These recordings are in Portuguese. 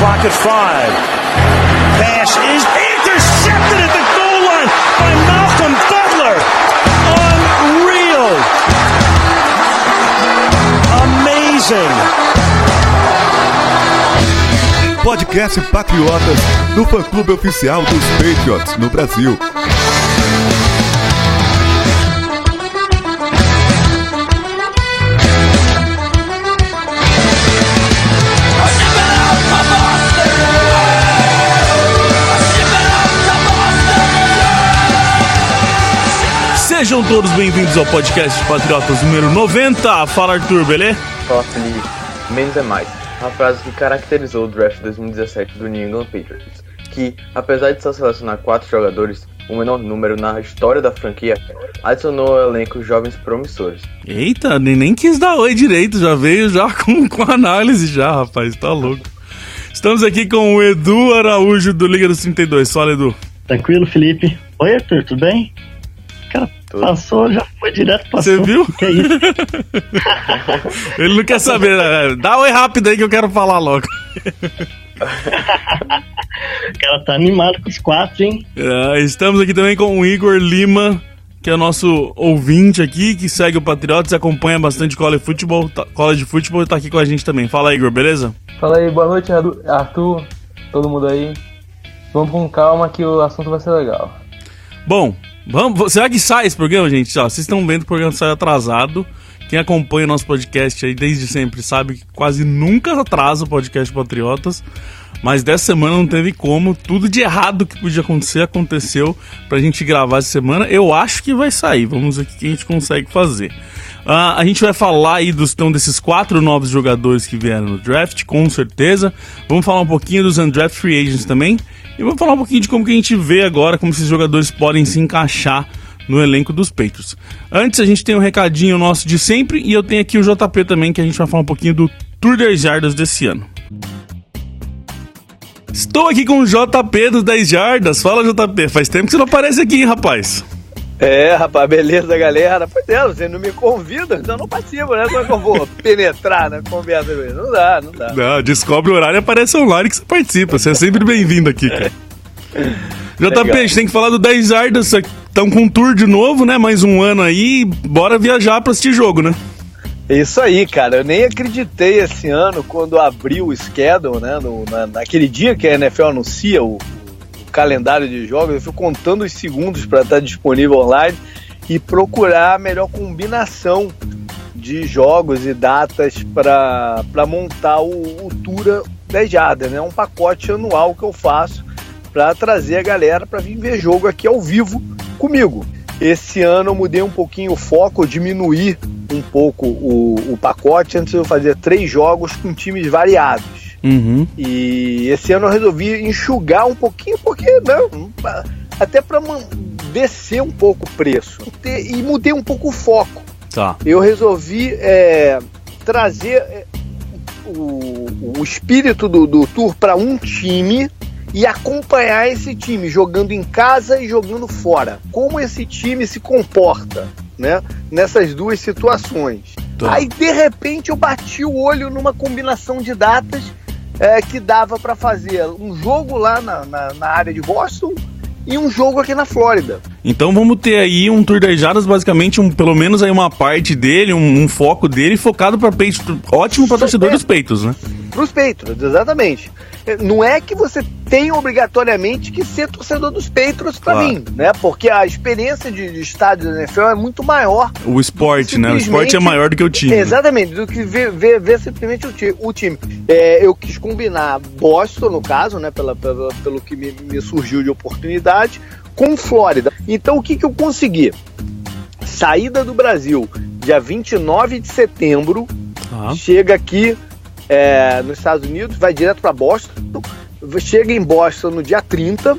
clock at 5. Pass is intercepted at the goal line by Malcolm Butler. Unreal. Amazing. Podcast Patriotas, do fã-clube oficial dos Patriots no Brasil. Sejam todos bem-vindos ao podcast Patriotas número 90. Fala, Arthur, beleza? Fala, Felipe. Menos é mais. A frase que caracterizou o draft 2017 do New England Patriots, que, apesar de só selecionar 4 jogadores, o menor número na história da franquia, adicionou ao elenco jovens promissores. Eita, nem quis dar oi direito, já veio já com análise já, rapaz, tá louco. Estamos aqui com o Edu Araújo do Liga dos 32. Fala, Edu. Tranquilo, Felipe. Oi, Arthur, tudo bem? Cara, passou, já foi direto, passou. Você viu? Que é isso? Ele não quer saber, né? Dá oi rápido aí que eu quero falar logo. O cara tá animado com os 4, hein? Estamos aqui também com o Igor Lima, que é o nosso ouvinte aqui, que segue o Patriotas e acompanha bastante college football e tá aqui com a gente também. Fala, Igor, beleza? Fala aí, boa noite, Arthur, todo mundo aí. Vamos com calma que o assunto vai ser legal. Bom, será que sai esse programa, gente? Ó, vocês estão vendo que o programa sai atrasado. Quem acompanha o nosso podcast aí desde sempre sabe que quase nunca atrasa o podcast Patriotas. Mas dessa semana não teve como. Tudo de errado que podia acontecer, aconteceu pra gente gravar essa semana. Eu acho que vai sair. Vamos ver o que a gente consegue fazer. A gente vai falar aí desses 4 novos jogadores que vieram no draft, com certeza. Vamos falar um pouquinho dos undrafted free agents também. E vamos falar um pouquinho de como que a gente vê agora, como esses jogadores podem se encaixar no elenco dos Patriots. Antes, a gente tem um recadinho nosso de sempre, e eu tenho aqui o JP também, que a gente vai falar um pouquinho do Tour 10 Jardas desse ano. Estou aqui com o JP dos 10 Jardas. Fala, JP, faz tempo que você não aparece aqui, hein, rapaz? Rapaz, beleza, galera? Pois é, você não me convida, então eu não participo, né? Como é que eu vou penetrar na conversa com ele? Não dá. Não, descobre o horário e aparece online que você participa. Você é sempre bem-vindo aqui, cara. JP, a gente tem que falar do 10 Jardas. Estão com um tour de novo, né? Mais um ano aí. Bora viajar pra assistir jogo, né? Isso aí, cara. Eu nem acreditei esse ano quando abriu o schedule, né? Naquele dia que a NFL anuncia o calendário de jogos, eu fui contando os segundos para estar disponível online e procurar a melhor combinação de jogos e datas para montar o Tour 10 Jardas, né? Um pacote anual que eu faço para trazer a galera para vir ver jogo aqui ao vivo comigo. Esse ano eu mudei um pouquinho o foco, eu diminuí um pouco o pacote. Antes eu fazia 3 jogos com times variados. Uhum. E esse ano eu resolvi enxugar um pouquinho, porque não, até para descer um pouco o preço. E mudei um pouco o foco. Tá. Eu resolvi trazer o espírito do tour para um time e acompanhar esse time jogando em casa e jogando fora. Como esse time se comporta, né, nessas duas situações. Tá. Aí de repente eu bati o olho numa combinação de datas que dava para fazer um jogo lá na área de Boston e um jogo aqui na Flórida. Então vamos ter aí um Tour 10 Jardas, basicamente pelo menos aí uma parte dele, um foco dele focado para Patriots, ótimo para torcedor dos Patriots, né? Para os Patriots, exatamente. Não é que você tem obrigatoriamente que ser torcedor dos Patriots para mim, né? Porque a experiência de estádio da NFL é muito maior. O esporte, né? O esporte é maior do que o time. Exatamente, do que ver simplesmente o time. Eu quis combinar Boston, no caso, né? Pelo que me surgiu de oportunidade, com Flórida. Então o que eu consegui? Saída do Brasil, dia 29 de setembro, chega aqui nos Estados Unidos, vai direto para Boston, chega em Boston no dia 30,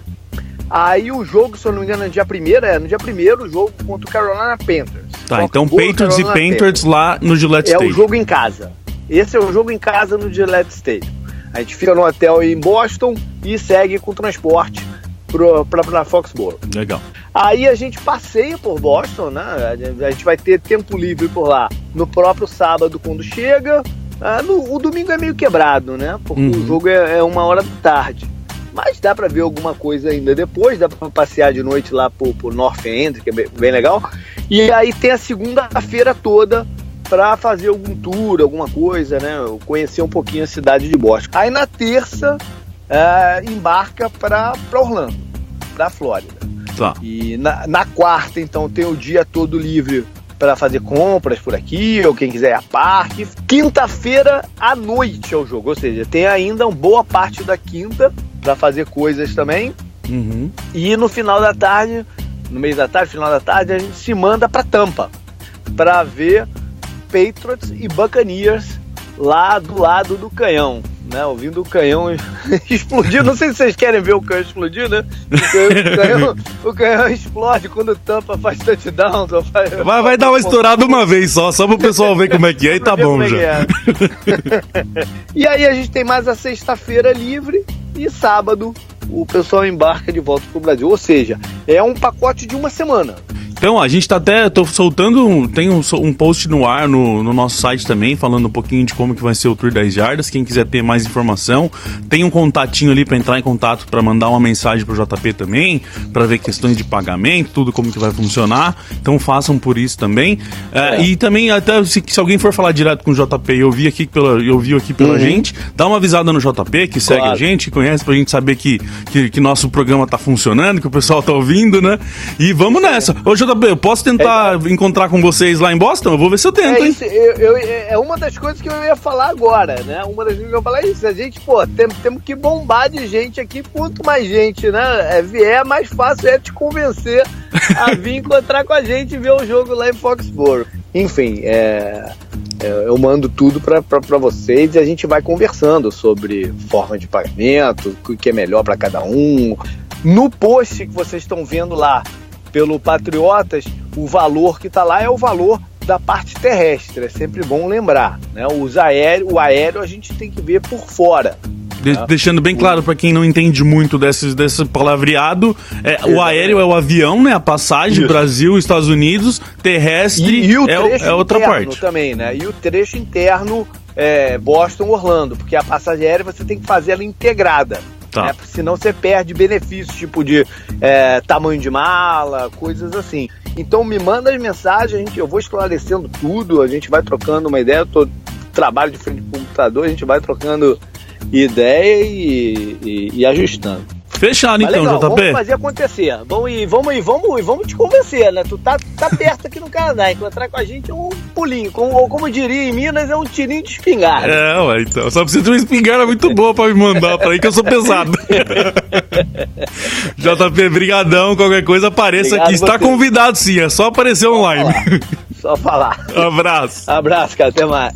aí o jogo, se eu não me engano, no dia 1º, o jogo contra o Carolina Panthers. Tá, então Patriots e Panthers lá no Gillette Stadium. É o jogo em casa. Esse é o jogo em casa no Gillette Stadium. A gente fica no hotel em Boston e segue com transporte para Foxborough. Legal. Aí a gente passeia por Boston, né? A gente vai ter tempo livre por lá no próprio sábado quando chega. O domingo é meio quebrado, né? Porque o jogo é 1h da tarde. Mas dá pra ver alguma coisa ainda depois, dá pra passear de noite lá por North End, que é bem legal. E aí tem a segunda-feira toda pra fazer algum tour, alguma coisa, né? Conhecer um pouquinho a cidade de Boston. Aí na terça, embarca pra Orlando, pra Flórida. Tá. E na quarta, então, tem o dia todo livre para fazer compras por aqui, ou quem quiser ir a parque. Quinta-feira à noite é o jogo, ou seja, tem ainda uma boa parte da quinta para fazer coisas também. E no final da tarde, no meio da tarde, final da tarde, a gente se manda para Tampa para ver Patriots e Buccaneers lá do lado do canhão, né? Ouvindo o canhão explodir. Não sei se vocês querem ver o canhão explodir, né? O canhão explode quando Tampa faz touchdown. Vai dar uma estourada uma vez só pro pessoal ver como é que é e tá bom já. E aí a gente tem mais a sexta-feira livre e sábado o pessoal embarca de volta pro Brasil. Ou seja, é um pacote de uma semana. Então, a gente tá tô soltando, tem um post no ar no nosso site também, falando um pouquinho de como que vai ser o Tour das Jardas. Quem quiser ter mais informação, tem um contatinho ali para entrar em contato, para mandar uma mensagem pro JP também, para ver questões de pagamento, tudo como que vai funcionar. Então façam por isso também. E também, até se alguém for falar direto com o JP e ouviu aqui pela gente, dá uma avisada no JP, que segue a gente, que conhece, pra gente saber que nosso programa tá funcionando, que o pessoal tá ouvindo, né? E vamos nessa. Ô, JP, eu posso tentar encontrar com vocês lá em Boston? Eu vou ver se eu tento, hein? É uma das coisas que eu ia falar agora, né? Uma das coisas que eu ia falar é isso. A gente, temos que bombar de gente aqui. Quanto mais gente, né, vier, mais fácil é te convencer a vir encontrar com a gente e ver o jogo lá em Foxborough. Enfim, eu mando tudo pra vocês e a gente vai conversando sobre forma de pagamento, o que é melhor pra cada um. No post que vocês estão vendo lá pelo Patriotas, o valor que está lá é o valor da parte terrestre. É sempre bom lembrar, né? O aéreo a gente tem que ver por fora. Deixando bem claro para quem não entende muito desse palavreado, o aéreo é o avião, né? A passagem, Brasil, Estados Unidos, terrestre e o é outra parte. Também, né? E o trecho interno Boston, Orlando, porque a passagem aérea você tem que fazer ela integrada. Tá. Né? Senão você perde benefícios, tipo de tamanho de mala, coisas assim. Então me manda as mensagens, eu vou esclarecendo tudo, a gente vai trocando uma ideia, trabalho de frente ao computador, a gente vai trocando ideia e ajustando. Fechado então, legal, JP. Vamos fazer acontecer. Vamos te convencer, né? Tu tá perto aqui no Canadá. Encontrar com a gente é um pulinho. Ou como diria em Minas, é um tirinho de espingarda. Então. Só precisa de uma espingarda muito boa pra me mandar pra aí, que eu sou pesado. JP, brigadão. Qualquer coisa, apareça aqui. Está convidado sim, é só aparecer online. Só falar. Abraço. Abraço, cara. Até mais.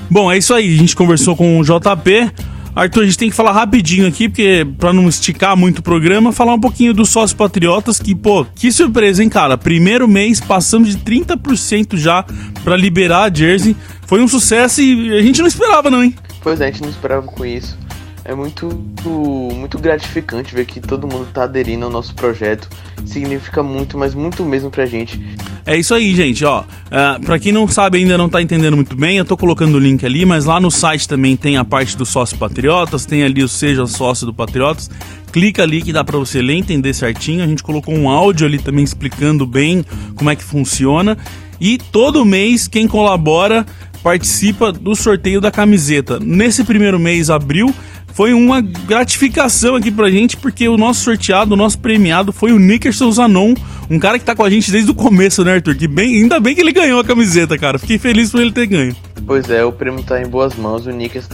Bom, é isso aí. A gente conversou com o JP. Arthur, a gente tem que falar rapidinho aqui, porque pra não esticar muito o programa, falar um pouquinho dos sócios patriotas, que surpresa, hein, cara? Primeiro mês, passamos de 30% já pra liberar a jersey. Foi um sucesso e a gente não esperava não, hein? Pois é, a gente não esperava com isso. É muito gratificante ver que todo mundo tá aderindo ao nosso projeto. Significa muito, mas muito mesmo pra gente. É isso aí, gente, ó. Pra quem não sabe, ainda não tá entendendo muito bem, eu tô colocando o link ali, mas lá no site também tem a parte do Sócio Patriotas, tem ali o Seja Sócio do Patriotas. Clica ali que dá pra você ler, entender certinho. A gente colocou um áudio ali também explicando bem como é que funciona. E todo mês, quem colabora participa do sorteio da camiseta. Nesse primeiro mês, abril, foi uma gratificação aqui pra gente, porque o nosso sorteado, o nosso premiado foi o Nickerson Zanon, um cara que tá com a gente desde o começo, né, Arthur? Ainda bem que ele ganhou a camiseta, cara. Fiquei feliz por ele ter ganho. Pois é, o prêmio tá em boas mãos. O Nickerson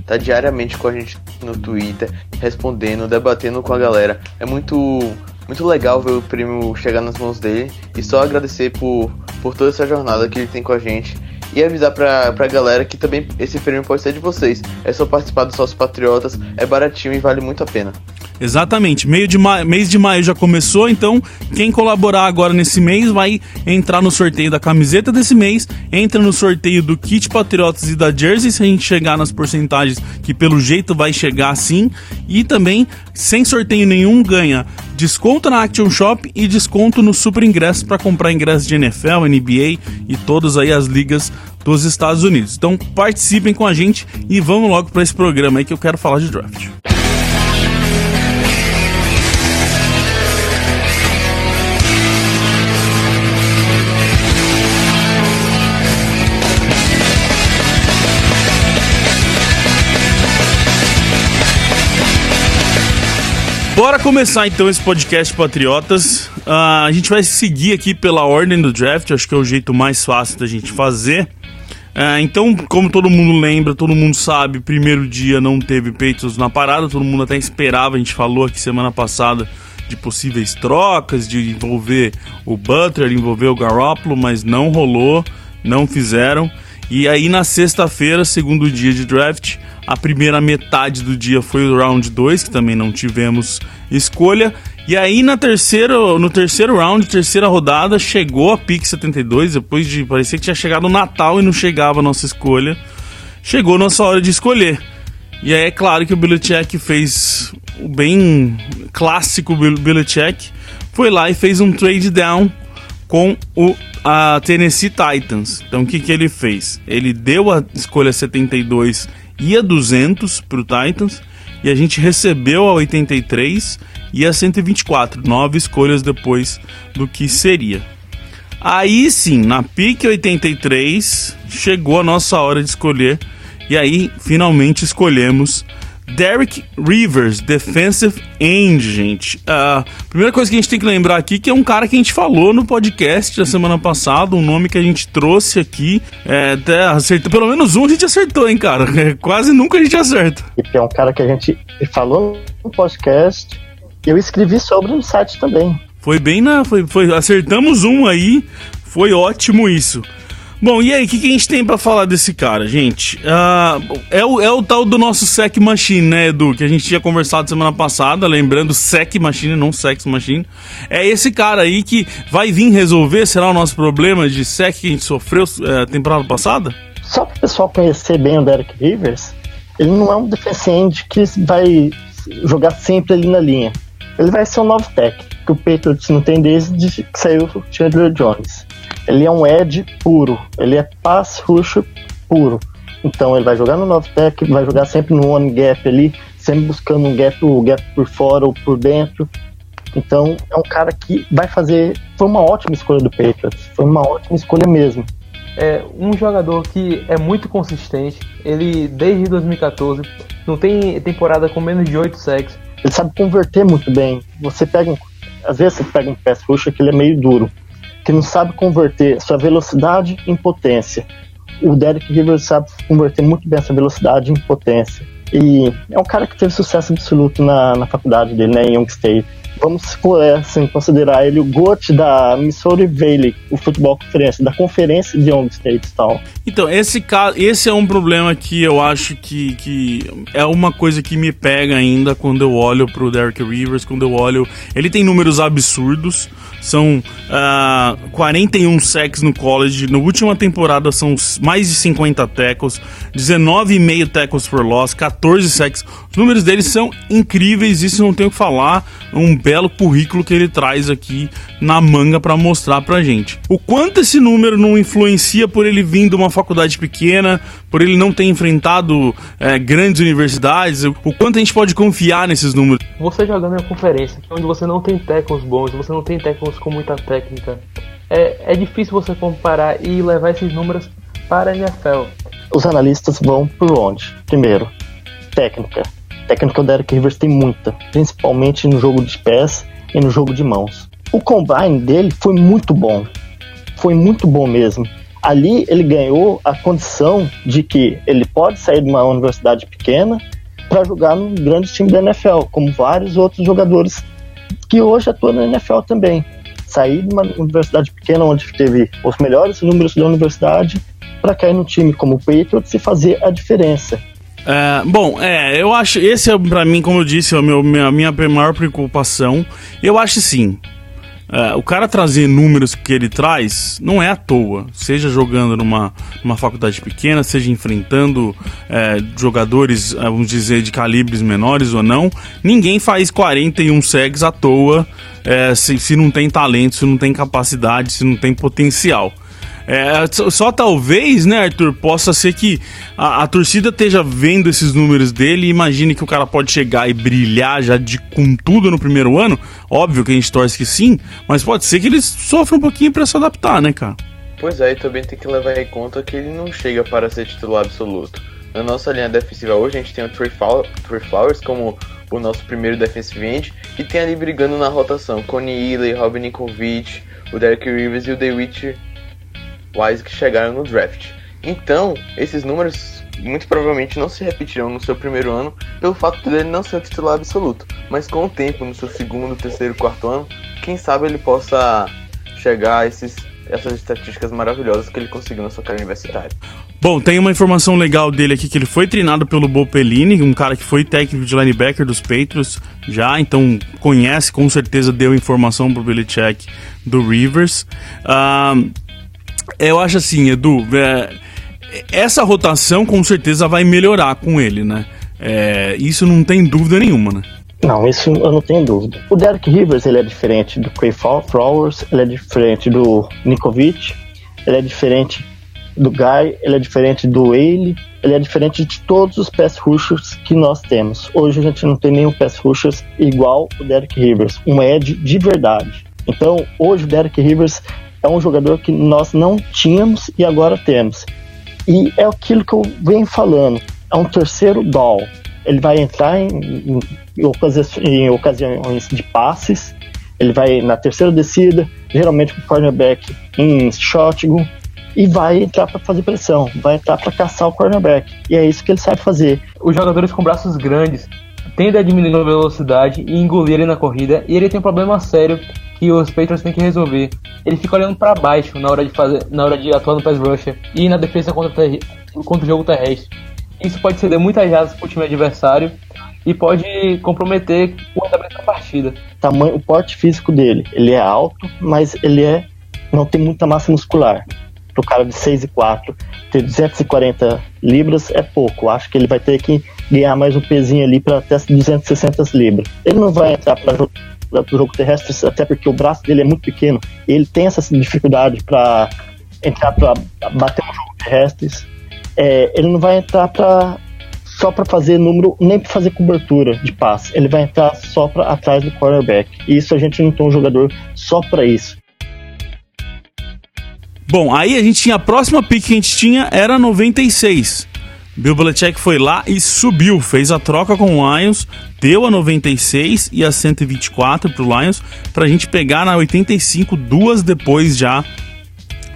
tá diariamente com a gente no Twitter, respondendo, debatendo com a galera. É muito legal ver o prêmio chegar nas mãos dele. E só agradecer por toda essa jornada que ele tem com a gente. E avisar pra galera que também esse prêmio pode ser de vocês. É só participar dos Sócios Patriotas, é baratinho e vale muito a pena. Exatamente, mês de maio já começou, então quem colaborar agora nesse mês vai entrar no sorteio da camiseta desse mês, entra no sorteio do kit Patriotas e da jersey, se a gente chegar nas porcentagens, que pelo jeito vai chegar sim, e também, sem sorteio nenhum, ganha desconto na Action Shop e desconto no Super Ingresso para comprar ingressos de NFL, NBA e todas aí as ligas dos Estados Unidos. Então participem com a gente e vamos logo para esse programa aí que eu quero falar de draft. Bora começar então esse podcast Patriotas. A gente vai seguir aqui pela ordem do draft, acho que é o jeito mais fácil da gente fazer. Então, como todo mundo lembra, todo mundo sabe, primeiro dia não teve Patriots na parada, todo mundo até esperava, a gente falou aqui semana passada de possíveis trocas, de envolver o Butler, envolver o Garoppolo, mas não rolou, não fizeram. E aí na sexta-feira, segundo dia de draft, a primeira metade do dia foi o round 2, que também não tivemos escolha. E aí no terceiro round, terceira rodada, chegou a pick 72, depois de parecer que tinha chegado o Natal e não chegava a nossa escolha. Chegou a nossa hora de escolher. E aí é claro que o Belichick fez o bem clássico Belichick, foi lá e fez um trade down com a Tennessee Titans. Então o que ele fez? Ele deu a escolha 72 e a 200 para o Titans, e a gente recebeu a 83 e a 124, 9 escolhas depois do que seria. Aí sim, na pick 83, chegou a nossa hora de escolher, e aí finalmente escolhemos Derek Rivers, defensive end, gente. Primeira coisa que a gente tem que lembrar aqui que é um cara que a gente falou no podcast da semana passada, um nome que a gente trouxe aqui, até acertou, pelo menos um a gente acertou, hein, cara? Quase nunca a gente acerta. E é um cara que a gente falou no podcast, eu escrevi sobre no site também. Foi bem acertamos um aí, foi ótimo isso. Bom, e aí, o que a gente tem pra falar desse cara, gente? É o tal do nosso Sack Machine, né, Edu? Que a gente tinha conversado semana passada, lembrando, Sack Machine, não Sex Machine. É esse cara aí que vai vir resolver, será o nosso problema de sack que a gente sofreu temporada passada? Só para o pessoal conhecer bem o Derek Rivers, ele não é um defensive end que vai jogar sempre ali na linha. Ele vai ser um novo técnico, que o Patriots não tem desde que saiu o Chandler Jones. Ele é um edge puro, ele é pass rusher puro. Então ele vai jogar no novo tech, vai jogar sempre no one gap ali, sempre buscando o gap por fora ou por dentro. Então é um cara que vai fazer... Foi uma ótima escolha do Patriots, foi uma ótima escolha mesmo. É um jogador que é muito consistente, ele desde 2014 não tem temporada com menos de 8 sacks. Ele sabe converter muito bem. Às vezes você pega um pass rusher que ele é meio duro, que não sabe converter sua velocidade em potência. O Derek Rivers sabe converter muito bem essa velocidade em potência. E é um cara que teve sucesso absoluto na faculdade dele, né, em Young State. Vamos assim, considerar ele o GOAT da Missouri Valley, o futebol conferência, da conferência de Young State e tal. Então, esse é um problema que eu acho que é uma coisa que me pega ainda quando eu olho pro Derek Rivers, quando eu olho... Ele tem números absurdos, são 41 sacks no college, na última temporada são mais de 50 tackles, 19,5 tackles for loss, 14 sacks. Os números dele são incríveis, isso não tenho o que falar, um belo currículo que ele traz aqui na manga para mostrar pra gente. O quanto esse número não influencia por ele vir de uma faculdade pequena, por ele não ter enfrentado grandes universidades, o quanto a gente pode confiar nesses números. Você jogando em uma conferência onde você não tem tackles bons, você não tem tackles com muita técnica, é difícil você comparar e levar esses números para a NFL. Os analistas vão por onde? Primeiro, técnica. Técnica o Derek Rivers tem muita, principalmente no jogo de pés e no jogo de mãos. O combine dele foi muito bom mesmo. Ali ele ganhou a condição de que ele pode sair de uma universidade pequena para jogar num grande time da NFL, como vários outros jogadores que hoje atuam na NFL também. Sair de uma universidade pequena onde teve os melhores números da universidade para cair num time como o Patriots e fazer a diferença. Eu acho, esse é pra mim, como eu disse, a minha maior preocupação. Eu acho sim, o cara trazer números que ele traz não é à toa, seja jogando numa faculdade pequena, seja enfrentando jogadores, vamos dizer, de calibres menores ou não. Ninguém faz 41 sacks à toa, se não tem talento, se não tem capacidade, se não tem potencial. Só talvez, né, Arthur, possa ser que a torcida esteja vendo esses números dele e imagine que o cara pode chegar e brilhar já com tudo no primeiro ano. Óbvio que a gente torce que sim, mas pode ser que ele sofra um pouquinho pra se adaptar, né, cara? Pois é, e também tem que levar em conta que ele não chega para ser titular absoluto. Na nossa linha defensiva hoje, a gente tem o Trey Flowers como o nosso primeiro defensive end, e tem ali brigando na rotação Connie Ely, Robin Ninkovich, o Derek Rivers e o DeWitt Wise, que chegaram no draft. Então, esses números muito provavelmente não se repetirão no seu primeiro ano pelo fato dele não ser o titular absoluto, mas com o tempo, no seu segundo, terceiro, quarto ano, quem sabe ele possa chegar a essas estatísticas maravilhosas que ele conseguiu na sua carreira universitária. Bom, tem uma informação legal dele aqui, que ele foi treinado pelo Bo Pelini, um cara que foi técnico de linebacker dos Patriots já, então conhece, com certeza deu informação pro Belichick do Rivers. Eu acho assim, Edu, essa rotação com certeza vai melhorar com ele, né? Isso não tem dúvida nenhuma, né? Não, isso eu não tenho dúvida. O Derek Rivers, ele é diferente do Trey Flowers, ele é diferente do Ninkovich, ele é diferente do Guy, ele é diferente do Ailey, ele é diferente de todos os pass rushers que nós temos. Hoje a gente não tem nenhum pass rushers igual o Derek Rivers, um edge de verdade. Então, hoje o Derek Rivers é um jogador que nós não tínhamos e agora temos. E é aquilo que eu venho falando, é um terceiro down. Ele vai entrar em ocasiões de passes, ele vai na terceira descida, geralmente com o cornerback em shotgun, e vai entrar para fazer pressão, vai entrar para caçar o cornerback. E é isso que ele sabe fazer. Os jogadores com braços grandes tendem a diminuir a velocidade e engolir ele na corrida, e ele tem um problema sério que os Patriots têm que resolver. Ele fica olhando para baixo na hora de atuar no pass rusher e na defesa contra o jogo terrestre. Isso pode ceder muitas jardas para o time adversário e pode comprometer o andamento da partida. O porte físico dele, ele é alto, mas ele não tem muita massa muscular. Para o cara de 6'4", ter 240 libras é pouco. Acho que ele vai ter que ganhar mais um pezinho ali para até 260 libras. Ele não vai entrar para o jogo terrestre, até porque o braço dele é muito pequeno. Ele tem essa dificuldade para entrar para bater no jogo terrestre. Ele não vai entrar só para fazer número, nem para fazer cobertura de passe. Ele vai entrar só para atrás do quarterback. E isso a gente não tem um jogador só para isso. Bom, aí a gente tinha a próxima pick que a gente tinha era 96. Bill Belichick foi lá e subiu, fez a troca com o Lions, deu a 96 e a 124 pro Lions, pra gente pegar na 85, duas depois já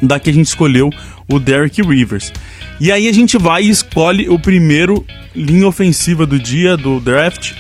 da que a gente escolheu o Derek Rivers. E aí a gente vai e escolhe o primeiro linha ofensiva do dia do draft,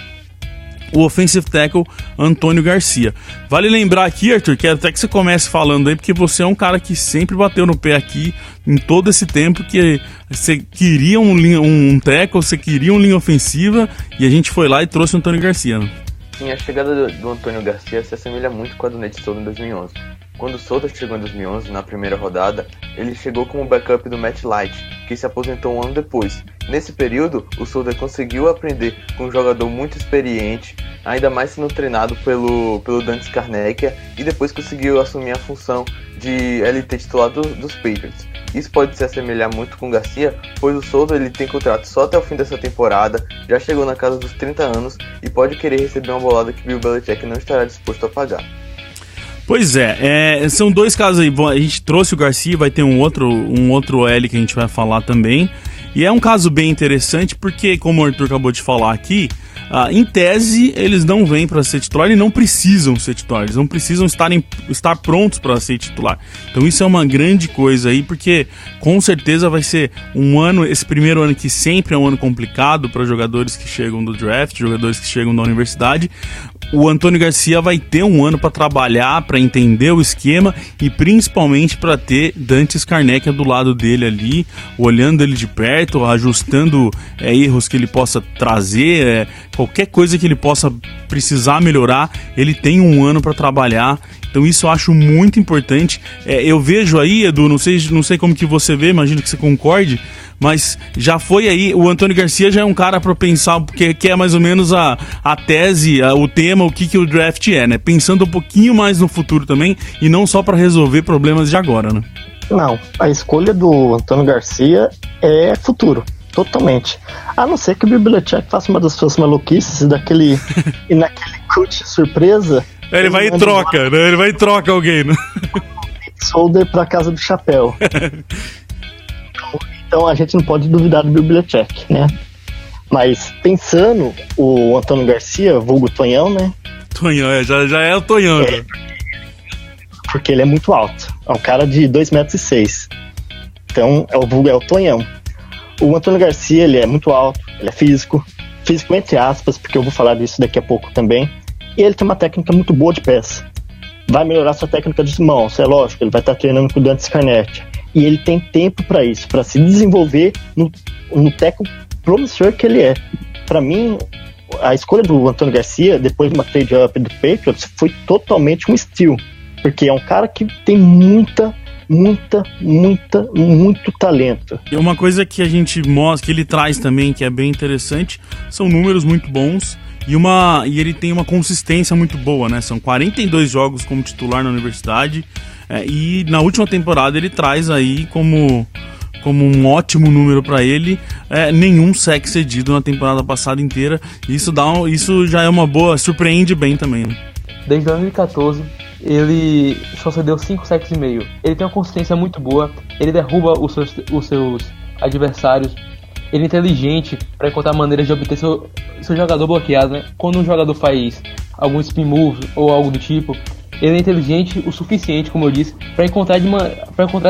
o offensive tackle Antônio Garcia. Vale lembrar aqui, Arthur, que até que você comece falando aí, porque você é um cara que sempre bateu no pé aqui em todo esse tempo, que você queria um tackle, você queria uma linha ofensiva, e a gente foi lá e trouxe o Antônio Garcia, né? Sim, a chegada do Antônio Garcia se assemelha muito com a do Nate Solder em 2011. Quando o Solder chegou em 2011, na primeira rodada, ele chegou como backup do Matt Light, que se aposentou um ano depois. Nesse período, o Solder conseguiu aprender com um jogador muito experiente, ainda mais sendo treinado pelo Dante Scarnecchia, e depois conseguiu assumir a função de LT titular dos Patriots. Isso pode se assemelhar muito com o Garcia, pois o Solder ele tem contrato só até o fim dessa temporada, já chegou na casa dos 30 anos e pode querer receber uma bolada que Bill Belichick não estará disposto a pagar. Pois são dois casos aí. A gente trouxe o Garcia, vai ter um outro L que a gente vai falar também. E é um caso bem interessante porque, como o Arthur acabou de falar aqui, em tese eles não vêm para ser titular e não precisam ser titular, eles não precisam estar prontos para ser titular. Então isso é uma grande coisa aí, porque com certeza vai ser um ano, esse primeiro ano que sempre é um ano complicado para jogadores que chegam do draft, jogadores que chegam da universidade. O Antônio Garcia vai ter um ano para trabalhar, para entender o esquema e principalmente para ter Dante Scarnecchia do lado dele ali, olhando ele de perto, ajustando erros que ele possa trazer, qualquer coisa que ele possa precisar melhorar, ele tem um ano para trabalhar. Então isso eu acho muito importante. Eu vejo aí, Edu, não sei como que você vê, imagino que você concorde, mas já foi aí, o Antônio Garcia já é um cara para pensar, porque é mais ou menos a tese, o tema, o que o draft é, né? Pensando um pouquinho mais no futuro também, e não só para resolver problemas de agora, né? Não, a escolha do Antônio Garcia é futuro, totalmente. A não ser que o Bill Belichick faça uma das suas maluquices daquele e naquele coach surpresa. Ele vai e troca, né? Ele vai e troca alguém, né? Solder pra casa do chapéu. Então a gente não pode duvidar do Bill Belichick, né? Mas pensando, o Antônio Garcia, vulgo Tonhão, né? Tonhão, já é o Tonhão. É, porque ele é muito alto. É um cara de 2,6 metros. Então o vulgo é o Tonhão. O Antônio Garcia, ele é muito alto, ele é físico entre aspas, porque eu vou falar disso daqui a pouco também. E ele tem uma técnica muito boa de pés. Vai melhorar sua técnica de mãos, é lógico, ele vai estar treinando com o Dante Scarnett. E ele tem tempo para isso, para se desenvolver no teco promissor que ele é. Para mim, a escolha do Antônio Garcia, depois de uma trade-up do Patriots, foi totalmente um steal. Porque é um cara que tem muito talento. E uma coisa que a gente mostra, que ele traz também, que é bem interessante, são números muito bons e ele tem uma consistência muito boa, né? São 42 jogos como titular na universidade e na última temporada ele traz aí como um ótimo número para ele, nenhum sack cedido na temporada passada inteira. Isso já é uma boa, surpreende bem também, né? Desde 2014 ele só cedeu 5 sacks e meio. Ele tem uma consistência muito boa, ele derruba os seus adversários, ele é inteligente para encontrar maneiras de obter seu jogador bloqueado, né? Quando um jogador faz algum spin move ou algo do tipo, ele é inteligente o suficiente, como eu disse, para encontrar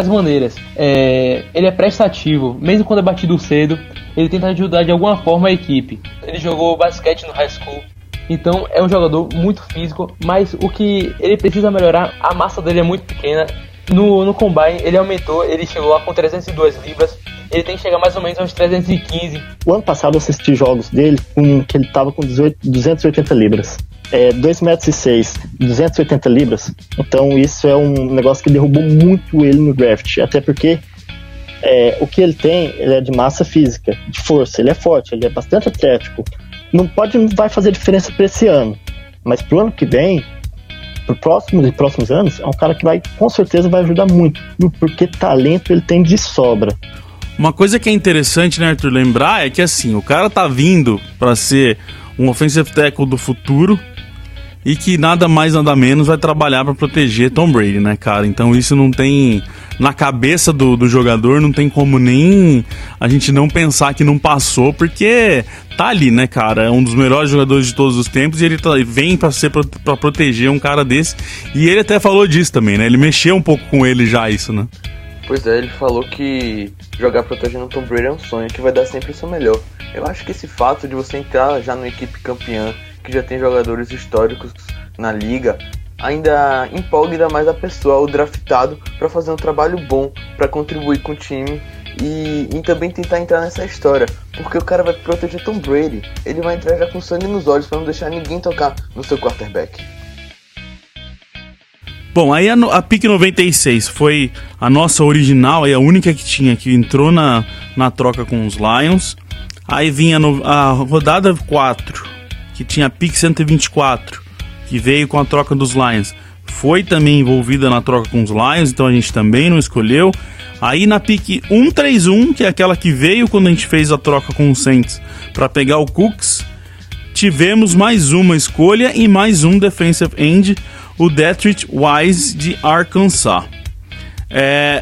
as maneiras. Ele é prestativo, mesmo quando é batido cedo, ele tenta ajudar de alguma forma a equipe. Ele jogou basquete no high school, então é um jogador muito físico, mas o que ele precisa melhorar, a massa dele é muito pequena. No Combine ele aumentou, ele chegou lá com 302 libras, ele tem que chegar mais ou menos aos 315. O ano passado eu assisti jogos dele que ele tava com 280 libras. 2,6 metros, 280 libras. Então isso é um negócio que derrubou muito ele no draft. Até porque o que ele tem, ele é de massa física, de força, ele é forte, ele é bastante atlético. Não vai fazer diferença para esse ano, mas pro ano que vem, pro próximos anos, é um cara que com certeza vai ajudar muito, porque talento ele tem de sobra. Uma coisa que é interessante, né, Arthur, lembrar é que assim, o cara tá vindo para ser um offensive tackle do futuro e que nada mais nada menos vai trabalhar para proteger Tom Brady, né, cara? Então isso não tem, na cabeça do jogador, não tem como nem a gente não pensar que não passou, porque tá ali, né, cara? É um dos melhores jogadores de todos os tempos e ele vem para proteger um cara desse. E ele até falou disso também, né? Ele mexeu um pouco com ele já, isso, né? Pois é, ele falou que jogar protegendo o Tom Brady é um sonho, que vai dar sempre o seu melhor. Eu acho que esse fato de você entrar já numa equipe campeã, que já tem jogadores históricos na liga, ainda empolga ainda mais a pessoa, o draftado, para fazer um trabalho bom, para contribuir com o time e também tentar entrar nessa história, porque o cara vai proteger Tom Brady, ele vai entrar já com sangue nos olhos para não deixar ninguém tocar no seu quarterback. Bom, aí a pick 96 foi a nossa original, e a única que tinha, que entrou na troca com os Lions. Aí vinha a rodada 4, que tinha a pick 124, que veio com a troca dos Lions. Foi também envolvida na troca com os Lions, então a gente também não escolheu. Aí na pick 131, que é aquela que veio quando a gente fez a troca com os Saints para pegar o Cooks, tivemos mais uma escolha e mais um defensive end, o Detrick Wise de Arkansas.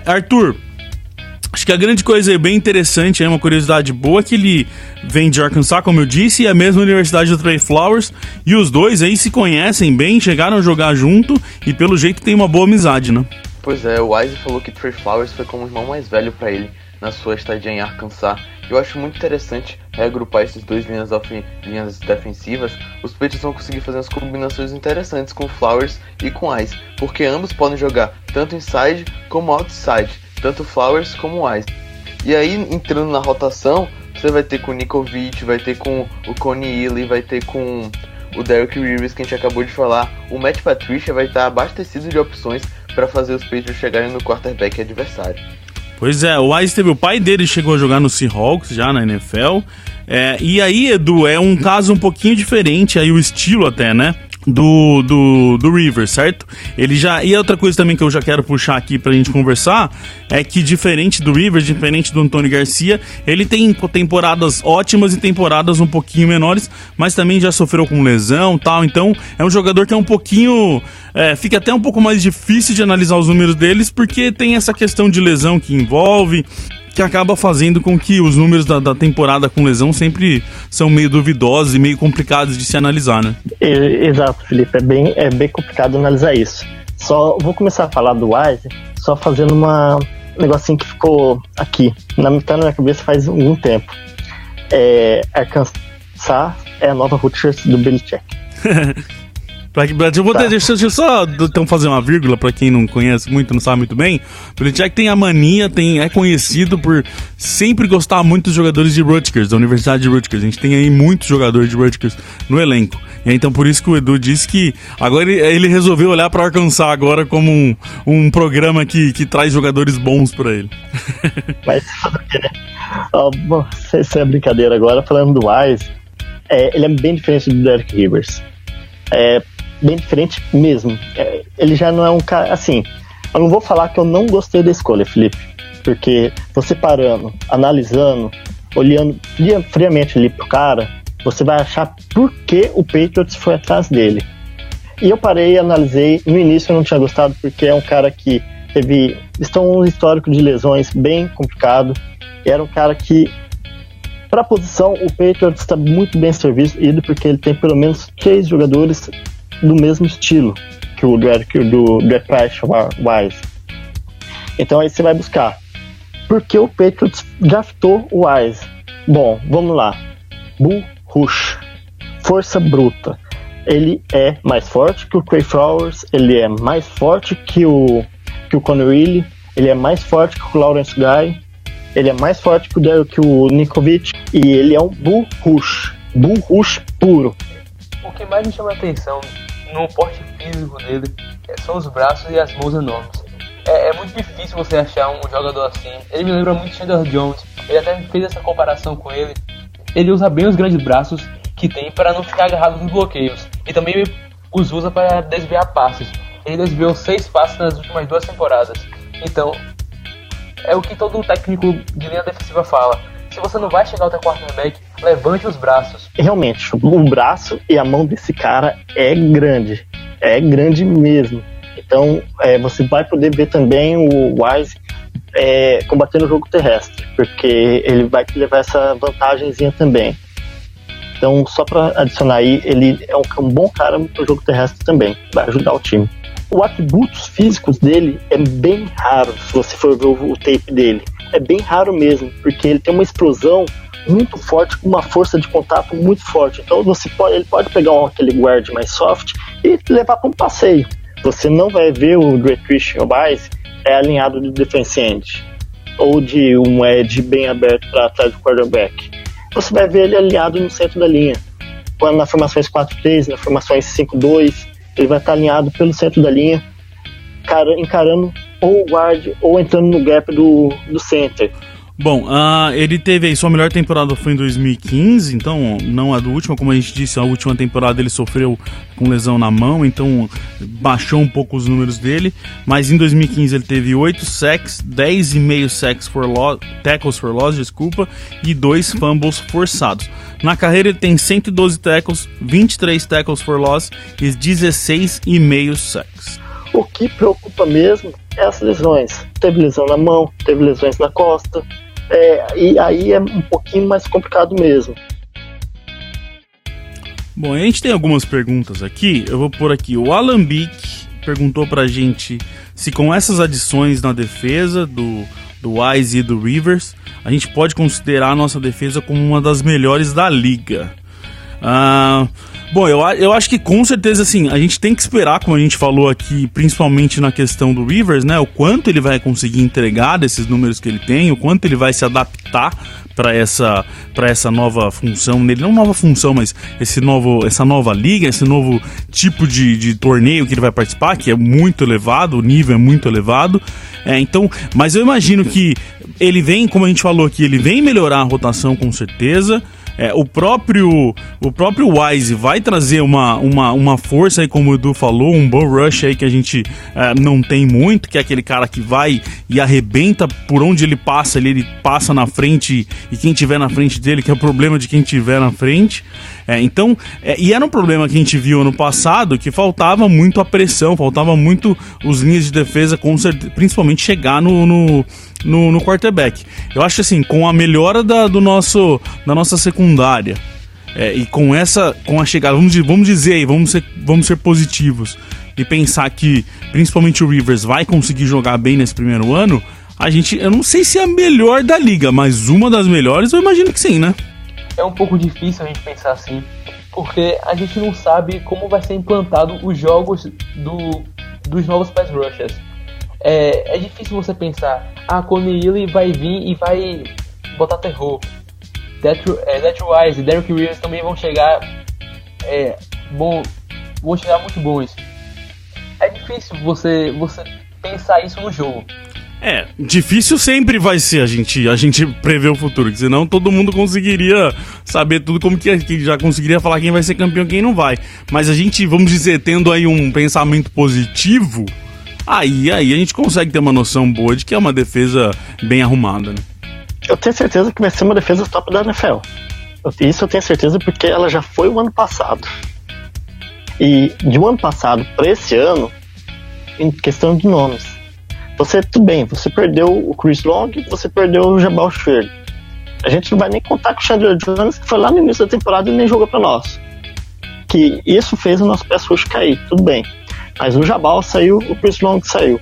Arthur, acho que a grande coisa bem interessante, uma curiosidade boa, que ele vem de Arkansas, como eu disse, e a mesma universidade do Trey Flowers, e os dois aí se conhecem bem, chegaram a jogar junto e pelo jeito tem uma boa amizade, né? Pois é, o Wise falou que Trey Flowers foi como o irmão mais velho para ele na sua estadia em Arkansas. Eu acho muito interessante reagrupar esses dois linhas defensivas. Os Patriots vão conseguir fazer umas combinações interessantes com Flowers e com Wise, porque ambos podem jogar tanto inside como outside, tanto Flowers como Wise. E aí, entrando na rotação, você vai ter com o Nikovic, vai ter com o Coney Ely, vai ter com o Derrick Rivers, que a gente acabou de falar. O Matt Patricia vai estar abastecido de opções para fazer os Patriots chegarem no quarterback adversário. Pois é, o Wise teve o pai dele, chegou a jogar no Seahawks já na NFL. E aí, Edu, é um caso um pouquinho diferente, aí o estilo até, né? do Rivers, certo? Ele já... E outra coisa também que eu já quero puxar aqui pra gente conversar é que, diferente do Rivers, diferente do Antônio Garcia, ele tem temporadas ótimas e temporadas um pouquinho menores, mas também já sofreu com lesão e tal, então é um jogador que é um pouquinho... fica até um pouco mais difícil de analisar os números deles, porque tem essa questão de lesão que envolve, que acaba fazendo com que os números da temporada com lesão sempre são meio duvidosos e meio complicados de se analisar, né? Exato, Felipe, é bem complicado analisar isso. Só vou começar a falar do Wise, só fazendo um negocinho que ficou aqui, na minha cabeça faz algum tempo. Arkansas é a nova Rutgers do Belichick. Deixa eu só então fazer uma vírgula pra quem não conhece muito, não sabe muito bem. O Belichick tem a mania, é conhecido por sempre gostar muito dos jogadores de Rutgers, da Universidade de Rutgers. A gente tem aí muitos jogadores de Rutgers no elenco. E então por isso que o Edu disse que agora ele resolveu olhar pra Arkansas agora como um programa que traz jogadores bons pra ele. Mas né? Bom, isso é brincadeira agora. Falando do Wise, ele é bem diferente do Derek Rivers. Bem diferente mesmo. Ele já não é um cara assim. Eu não vou falar que eu não gostei da escolha, Felipe, porque você parando, analisando, olhando friamente ali pro cara, você vai achar por que o Patriots foi atrás dele. E eu parei e analisei. No início eu não tinha gostado, porque é um cara que teve um histórico de lesões bem complicado. Era um cara que, para a posição, o Patriots está muito bem servido, porque ele tem pelo menos 3 jogadores do mesmo estilo que o do Price Wise. Então aí você vai buscar por que o Patriots draftou o Wise. Bom, vamos lá. Bull Rush, força bruta. Ele é mais forte que o Trey Flowers, ele é mais forte que o Conor Willy, ele é mais forte que o Lawrence Guy, ele é mais forte que o Nikovic, e ele é um Bull Rush puro. O que mais me chama a atenção no porte físico dele são os braços e as mãos enormes. É muito difícil você achar um jogador assim. Ele me lembra muito Chandler Jones. Ele até fez essa comparação com ele. Ele usa bem os grandes braços que tem para não ficar agarrado nos bloqueios. E também os usa para desviar passes. Ele desviou 6 passes nas últimas 2 temporadas. Então, é o que todo técnico de linha defensiva fala. Se você não vai chegar ao teu quarterback, levante os braços. Realmente, o braço e a mão desse cara é grande mesmo. Então você vai poder ver também o Wise combatendo o jogo terrestre, porque ele vai te levar essa vantagenzinha também. Então, só para adicionar aí, ele é um bom cara no jogo terrestre também, vai ajudar o time. Os atributos físicos dele é bem raro, se você for ver o tape dele. É bem raro mesmo, porque ele tem uma explosão muito forte, com uma força de contato muito forte. Então ele pode pegar aquele guard mais soft e levar para um passeio. Você não vai ver o Dre Christian Wise alinhado de defense end, ou de um edge bem aberto para trás do quarterback. Você vai ver ele alinhado no centro da linha. Quando nas formações 4-3, nas formações 5-2, ele vai estar alinhado pelo centro da linha, encarando ou o guard ou entrando no gap do center. Bom, ele teve aí, sua melhor temporada foi em 2015, então não a do último, como a gente disse, a última temporada ele sofreu com lesão na mão, então baixou um pouco os números dele, mas em 2015 ele teve 8 sacks, 10,5 tackles for loss, e 2 fumbles forçados. Na carreira ele tem 112 tackles, 23 tackles for loss e 16,5 sacks. O que preocupa mesmo é as lesões. Teve lesão na mão, teve lesões na costa, e aí é um pouquinho mais complicado mesmo. Bom, a gente tem algumas perguntas aqui, eu vou pôr aqui. O Alambic perguntou pra gente se com essas adições na defesa do Wise e do Rivers, a gente pode considerar a nossa defesa como uma das melhores da liga. Bom, eu acho que com certeza, assim, a gente tem que esperar, como a gente falou aqui, principalmente na questão do Rivers, né, o quanto ele vai conseguir entregar desses números que ele tem, o quanto ele vai se adaptar para essa nova função dele, não nova função, mas essa nova liga, esse novo tipo de torneio que ele vai participar, que é muito elevado, o nível é muito elevado. Então, mas eu imagino que ele vem, como a gente falou aqui, ele vem melhorar a rotação com certeza. O próprio Wise vai trazer uma força aí, como o Edu falou, um bull rush aí que a gente não tem muito, que é aquele cara que vai e arrebenta por onde ele passa, ele passa na frente e quem tiver na frente dele, que é o problema de quem tiver na frente. E era um problema que a gente viu ano passado, que faltava muito a pressão, faltava muito os linhas de defesa, principalmente chegar no quarterback. Eu acho assim, com a melhora da nossa secundária, e com a chegada, vamos dizer aí, vamos ser positivos e pensar que principalmente o Rivers vai conseguir jogar bem nesse primeiro ano, eu não sei se é a melhor da liga, mas uma das melhores eu imagino que sim, né? É um pouco difícil a gente pensar assim, porque a gente não sabe como vai ser implantado os jogos dos novos pass rushers. É difícil você pensar, Coney Ely vai vir e vai botar terror. That Wise e Derrick Rivers também vão chegar vão chegar muito bons. É difícil você pensar isso no jogo. Difícil sempre vai ser a gente prever o futuro, senão todo mundo conseguiria saber tudo, como que já conseguiria falar quem vai ser campeão e quem não vai. Mas a gente, vamos dizer, tendo aí um pensamento positivo, aí a gente consegue ter uma noção boa de que é uma defesa bem arrumada, né? Eu tenho certeza que vai ser uma defesa top da NFL. Isso eu tenho certeza porque ela já foi o ano passado. E de um ano passado para esse ano, em questão de nomes, você perdeu o Chris Long, você perdeu o Jabal Sheard. A gente não vai nem contar com o Chandler Jones, que foi lá no início da temporada e nem jogou para nós. Que isso fez o nosso pass rush cair, tudo bem. Mas o Jabal saiu, o Chris Long saiu.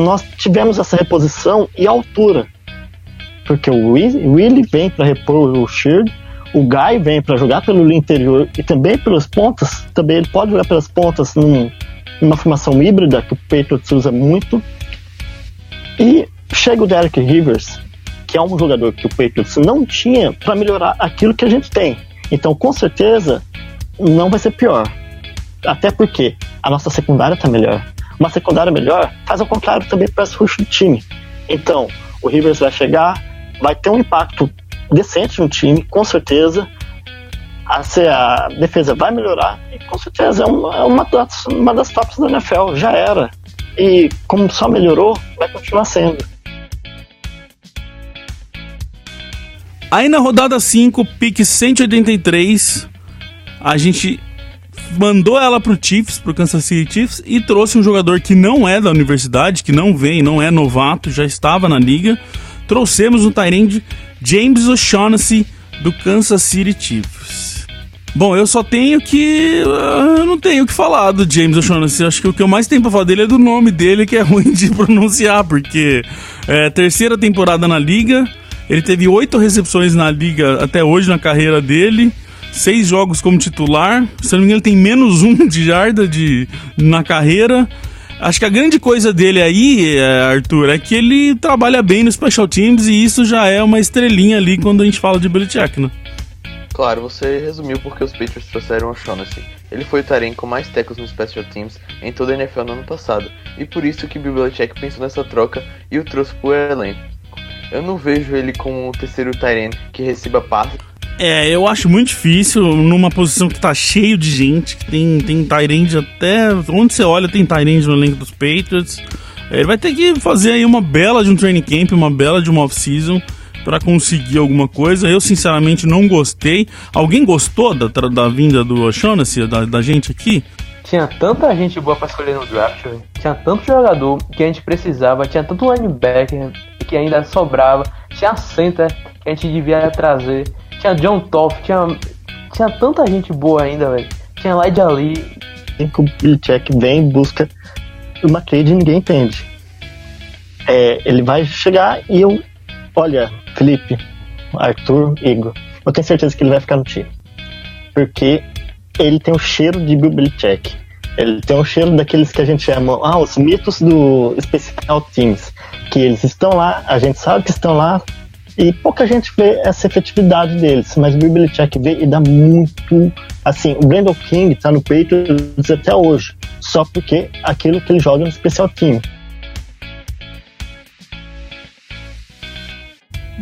Nós tivemos essa reposição e altura. Porque o Willie vem para repor o Sheard, o Guy vem para jogar pelo linha interior e também pelas pontas. Também ele pode jogar pelas pontas numa formação híbrida que o Patriots usa muito. E chega o Derrick Rivers, que é um jogador que o Patriots não tinha, para melhorar aquilo que a gente tem. Então, com certeza, não vai ser pior. Até porque a nossa secundária está melhor. Uma secundária melhor faz ao contrário também para o rush do time. Então, o Rivers vai chegar, vai ter um impacto decente no time, com certeza. A defesa vai melhorar e com certeza é uma das tops da NFL, já era. E como só melhorou, vai continuar sendo. Aí na rodada 5, pick 183, a gente mandou ela pro Kansas City Chiefs, e trouxe um jogador que não é da universidade, que não é novato, já estava na liga. Trouxemos o tight end James O'Shaughnessy do Kansas City Chiefs. Bom, eu não tenho o que falar do James O'Shaughnessy. Acho que o que eu mais tenho pra falar dele é do nome dele, que é ruim de pronunciar, porque terceira temporada na liga, ele teve 8 recepções na liga até hoje na carreira dele, 6 jogos como titular, se não me engano ele tem menos 1 de jarda na carreira. Acho que a grande coisa dele aí, Arthur, é que ele trabalha bem no Special Teams, e isso já é uma estrelinha ali quando a gente fala de Belichick, né? Claro, você resumiu porque os Patriots trouxeram o Shaughnessy. Ele foi o tight end com mais tackles no Special Teams em toda a NFL no ano passado, e por isso que Bill Belichick pensou nessa troca e o trouxe pro elenco. Eu não vejo ele como o terceiro tight end que receba passes. Eu acho muito difícil, numa posição que tá cheio de gente, que tem tight end até onde você olha, tem tight end no elenco dos Patriots. Ele vai ter que fazer aí uma bela de um training camp, uma bela de uma off-season pra conseguir alguma coisa. Eu sinceramente não gostei. Alguém gostou da vinda do O'Shaughnessy, da gente aqui? Tinha tanta gente boa pra escolher no draft, véio. Tinha tanto jogador que a gente precisava, tinha tanto linebacker que ainda sobrava, tinha center que a gente devia trazer, tinha John Toff, tinha tanta gente boa ainda, velho. Tinha Elijah Lee. O Belichick vem em busca de uma trade e ninguém entende. Ele vai chegar e olha, Felipe, Arthur, Igor, eu tenho certeza que ele vai ficar no time. Porque ele tem o cheiro de Bill Belichick. Ele tem o cheiro daqueles que a gente chama os mitos do Special Teams. Que eles estão lá, a gente sabe que estão lá, e pouca gente vê essa efetividade deles. Mas o Bill Belichick vê e dá muito. Assim, o Brandon King tá no Patriots até hoje, só porque aquilo que ele joga no Special Team.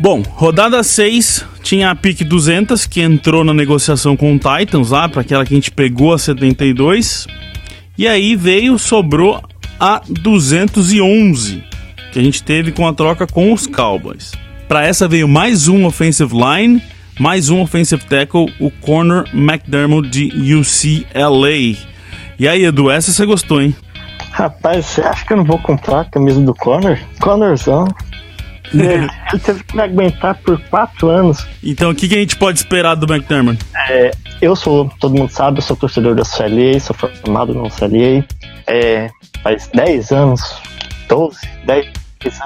Bom, rodada 6 tinha a pick 200, que entrou na negociação com o Titans lá, para aquela que a gente pegou a 72. E aí sobrou a 211, que a gente teve com a troca com os Cowboys. Para essa veio mais um offensive line, mais um offensive tackle, o Connor McDermott de UCLA. E aí, Edu, essa você gostou, hein? Rapaz, você acha que eu não vou comprar a camisa do Connor? Connorzão. Ele teve que me aguentar por 4 anos. Então, o que a gente pode esperar do McDermott? Todo mundo sabe, eu sou torcedor da CLA, sou formado no CLA. Faz 10 anos, 10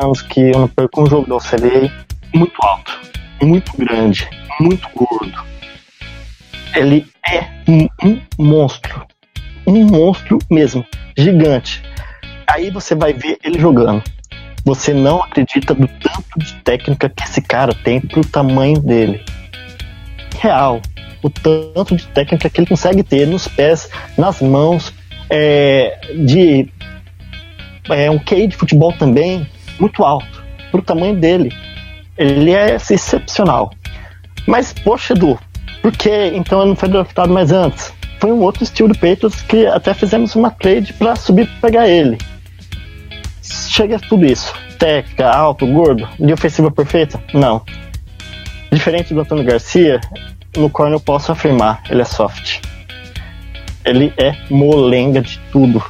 anos que eu não perco um jogo da CLA. Muito alto, muito grande, muito gordo. Ele é um monstro. Um monstro mesmo, gigante. Aí você vai ver ele jogando. Você não acredita do tanto de técnica que esse cara tem pro tamanho dele. Real. O tanto de técnica que ele consegue ter nos pés, nas mãos, um QI de futebol também muito alto pro tamanho dele. Ele é excepcional. Mas, poxa, Edu, por que então ele não foi draftado mais antes? Foi um outro estilo do Patriots que até fizemos uma trade pra subir pra pegar ele. Chega a tudo isso. Técnica, alto, gordo, de ofensiva perfeita? Não. Diferente do Antônio Garcia, no corner eu posso afirmar, ele é soft. Ele é molenga de tudo.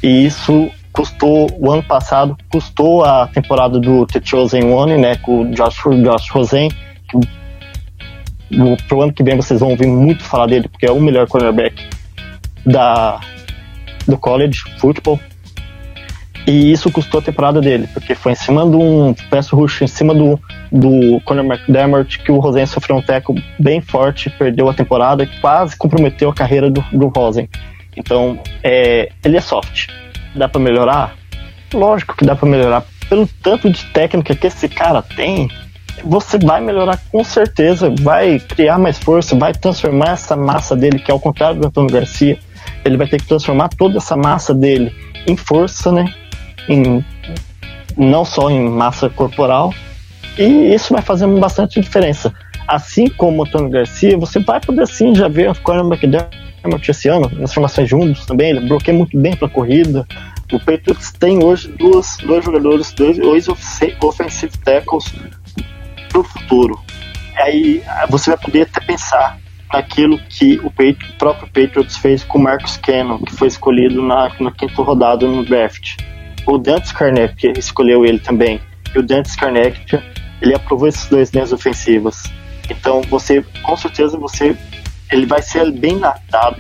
E isso custou, o ano passado, custou a temporada do The Chosen One, né, com o Josh Rosen. Pro ano que vem vocês vão ouvir muito falar dele, porque é o melhor cornerback do college football. E isso custou a temporada dele, porque foi em cima de um pass rush, em cima do Connor McDermott, que o Rosen sofreu um tackle bem forte, perdeu a temporada e quase comprometeu a carreira do Rosen. Então, ele é soft. Dá pra melhorar? Lógico que dá pra melhorar. Pelo tanto de técnica que esse cara tem, você vai melhorar com certeza, vai criar mais força, vai transformar essa massa dele, que ao contrário do Antônio Garcia, ele vai ter que transformar toda essa massa dele em força, né? Não só em massa corporal, e isso vai fazer bastante diferença. Assim como o Antônio Garcia, você vai poder sim já ver o Connor McDermott esse ano, nas formações juntos também, ele bloqueia muito bem para a corrida. O Patriots tem hoje dois jogadores, dois offensive tackles para o futuro. Aí você vai poder até pensar naquilo que o próprio Patriots fez com o Marcus Cannon, que foi escolhido na 5ª rodada no draft. O Dantes Carnegie, que escolheu ele também, e o Dantes Carnegie, ele aprovou esses 2 linhas ofensivas. Então com certeza ele vai ser bem adaptado,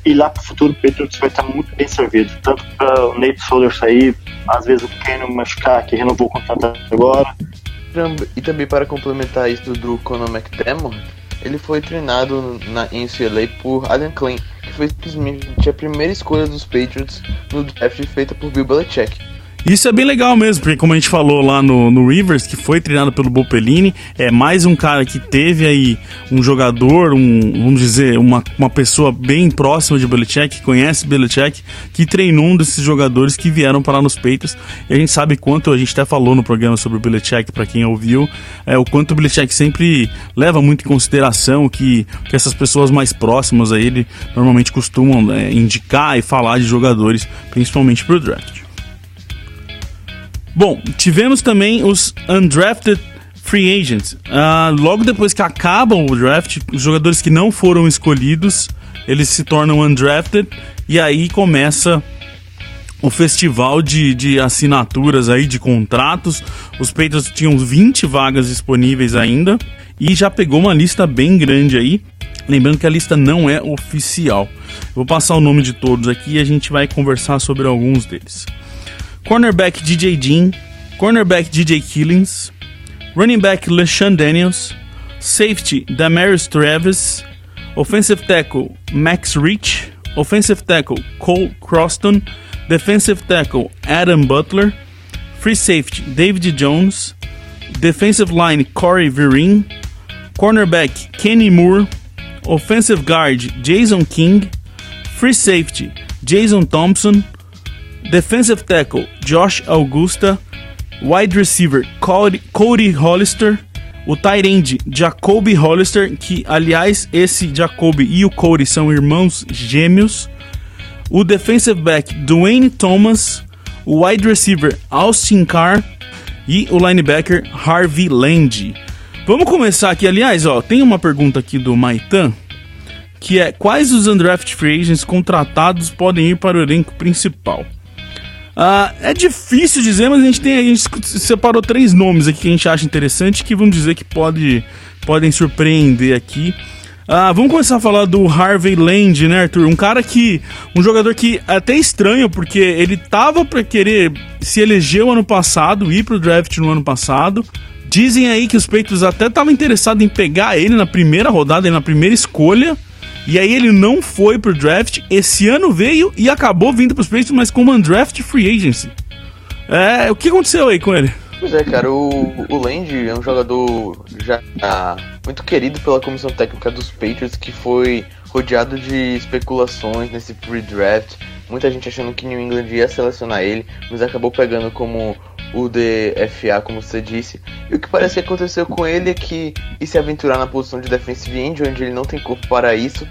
e lá pro futuro o Patriots vai estar muito bem servido, tanto para o Nate Solder sair, às vezes o Cannon machucar, que renovou o contrato agora. E também, para complementar isso do Connor McDermott, ele foi treinado em UCLA por Adam Klein, que foi simplesmente a primeira escolha dos Patriots no draft feita por Bill Belichick. Isso é bem legal mesmo, porque como a gente falou lá no Rivers, que foi treinado pelo Bo Pelini, é mais um cara que teve aí um jogador, vamos dizer, uma pessoa bem próxima de Belichick, que conhece Belichick, que treinou um desses jogadores que vieram parar nos Patriots. E a gente sabe quanto, a gente até falou no programa sobre o Belichick, para quem ouviu, o quanto o Belichick sempre leva muito em consideração que essas pessoas mais próximas a ele normalmente costumam indicar e falar de jogadores, principalmente pro draft. Bom, tivemos também os undrafted free agents. Logo depois que acabam o draft, os jogadores que não foram escolhidos, eles se tornam undrafted, e aí começa o festival de assinaturas aí, de contratos. Os Patriots tinham 20 vagas disponíveis ainda, e já pegou uma lista bem grande aí. Lembrando que a lista não é oficial. Vou passar o nome de todos aqui e a gente vai conversar sobre alguns deles. Cornerback DJ Jean, cornerback DJ Killings, running back LeSean Daniels, safety Damaris Travis, offensive tackle Max Rich, offensive tackle Cole Croston, defensive tackle Adam Butler, free safety David Jones, defensive line Corey Virin, cornerback Kenny Moore, offensive guard Jason King, free safety Jason Thompson, defensive tackle Josh Augusta, wide receiver Cody Hollister, o tight end Jacoby Hollister, que aliás esse Jacoby e o Cody são irmãos gêmeos, o defensive back Dwayne Thomas, o wide receiver Austin Carr e o linebacker Harvey Land. Vamos começar aqui, aliás, ó, tem uma pergunta aqui do Maitan, que é: quais os undrafted free agents contratados podem ir para o elenco principal? É difícil dizer, mas a gente separou 3 nomes aqui que a gente acha interessante, que vamos dizer que podem surpreender aqui. Vamos começar a falar do Harvey Land, né, Arthur? Um jogador que é até estranho, porque ele tava pra querer se eleger o ano passado, ir pro draft no ano passado. Dizem aí que os Patriots até estavam interessados em pegar ele na primeira rodada, na primeira escolha. E aí ele não foi pro draft. Esse ano veio e acabou vindo pros Patriots, mas como undrafted free agency. O que aconteceu aí com ele? Pois é, cara, o Land é um jogador já muito querido pela comissão técnica dos Patriots, que foi rodeado de especulações nesse pre-draft. Muita gente achando que New England ia selecionar ele, mas acabou pegando como o DFA, como você disse. E o que parece que aconteceu com ele é que ia se aventurar na posição de defensive end, onde ele não tem corpo para isso,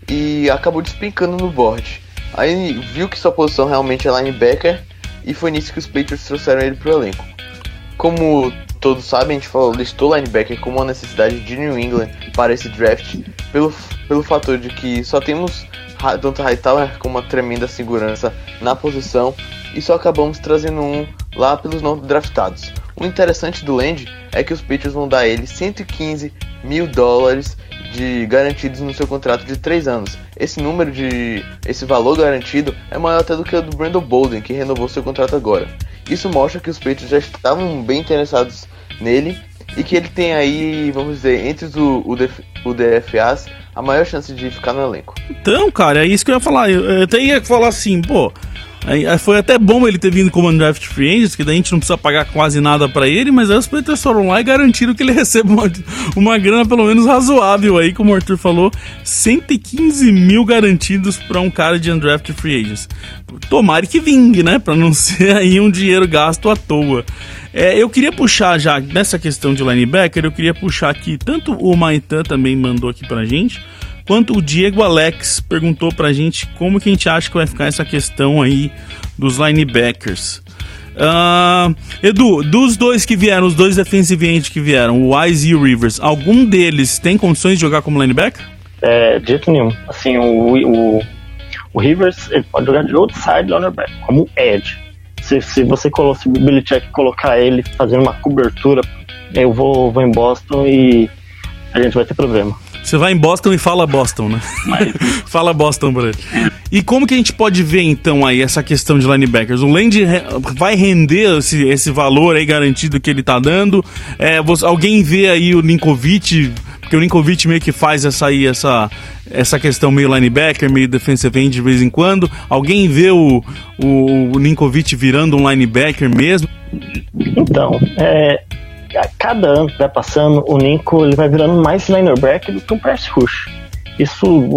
e acabou despencando no board. Aí viu que sua posição realmente é linebacker, e foi nisso que os Patriots trouxeram ele pro elenco. Como todos sabem, a gente listou linebacker como uma necessidade de New England para esse draft, pelo fator de que só temos Donta Hightower com uma tremenda segurança na posição, e só acabamos trazendo um lá pelos não draftados. O interessante do Land é que os Patriots vão dar a ele $115 mil de garantidos no seu contrato de 3 anos. Esse valor garantido é maior até do que o do Brandon Bolden, que renovou seu contrato agora. Isso mostra que os Patriots já estavam bem interessados nele e que ele tem aí, vamos dizer, entre o DFAs, a maior chance de ficar no elenco. Então, cara, é isso que eu ia falar. Eu até ia falar assim, foi até bom ele ter vindo como undrafted free agent, que daí a gente não precisa pagar quase nada pra ele, mas aí os Patriots foram lá e garantiram que ele receba uma grana pelo menos razoável aí, como o Arthur falou, 115 mil garantidos pra um cara de undrafted free agents. Tomara que vingue, né, pra não ser aí um dinheiro gasto à toa. Eu queria puxar já, nessa questão de linebacker, eu queria puxar aqui, tanto o Maitan também mandou aqui pra gente, quanto o Diego Alex perguntou pra gente como que a gente acha que vai ficar essa questão aí dos linebackers. Edu, dos dois que vieram, os dois defensive ends que vieram, o Wise e o Rivers, algum deles tem condições de jogar como linebacker? De jeito nenhum. Assim, o Rivers, ele pode jogar de outside linebacker, como edge. Se o Belichick colocar ele fazendo uma cobertura, eu vou em Boston e a gente vai ter problema. Você vai em Boston e fala Boston, né? Fala Boston pra ele. E como que a gente pode ver, então, aí essa questão de linebackers? O Land vai render esse valor aí garantido que ele tá dando? Alguém vê aí o Ninkovich, porque o Ninkovich meio que faz essa questão meio linebacker, meio defensive end de vez em quando. Alguém vê o Ninkovich virando um linebacker mesmo? Então, a cada ano que vai passando, o Ninko ele vai virando mais linebacker do que um pass rush. Isso,